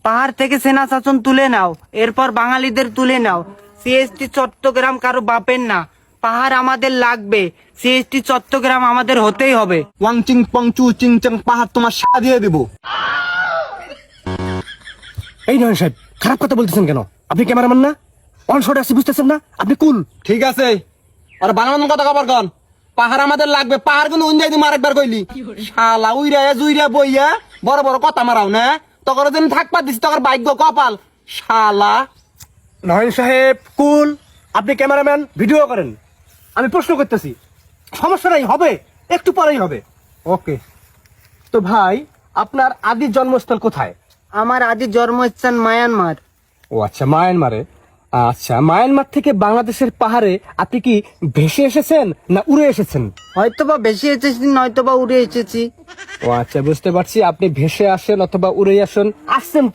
পাহাড় থেকে সেনা শাসন তুলে নাও, এরপর বাঙালিদের তুলে নাও। সিএসটি চট্টগ্রাম কারো বাপের না, পাহাড় আমাদের লাগবে। সিএসটি চট্টগ্রাম আমাদের হতেই হবে। ওয়াং চিং পং চু চিং চাং পাহাড় তোমার সা দিয়ে দেবো। এই নয়ন সাহেব, খারাপ কথা বলতেছেন কেন? আপনি ক্যামেরাম্যান না? অন শটে আসি, বুঝতেছেন না? আপনি কুল। ঠিক আছে, আর বানানোর কথা কবার কন। পাহাড় আমাদের লাগবে, পাহাড় কিন্তু উঞ্জাই দিম আরেকবার কইলি। শালা উইরা জুইরা বইয়া বড় বড় কথা মারাও না, তখন দিন থাকবা দিছি তখন ভাগ্য কপাল। শালা নয়ন সাহেব কুল, আপনি ক্যামেরাম্যান, ভিডিও করেন। আমি প্রশ্ন করতেছি, সমস্যা নাই, হবে, একটু পরেই হবে। ওকে। তো ভাই, আপনার আদি জন্মস্থল কোথায়? আমার আদি জন্মস্থান মায়ানমার। ও আচ্ছা, মায়ানমারে। আচ্ছা, মায়ানমার থেকে বাংলাদেশের পাহাড়ে আপনি কি ভেসে এসেছেন না উড়ে এসেছেন? হয়তোবা বেশি এসেছি, নয়তোবা উড়ে এসেছি। ও আচ্ছা, বুঝতে পারছি। আপনি ভেসে আসেন অথবা উড়ে আসেন, আসছেন তো।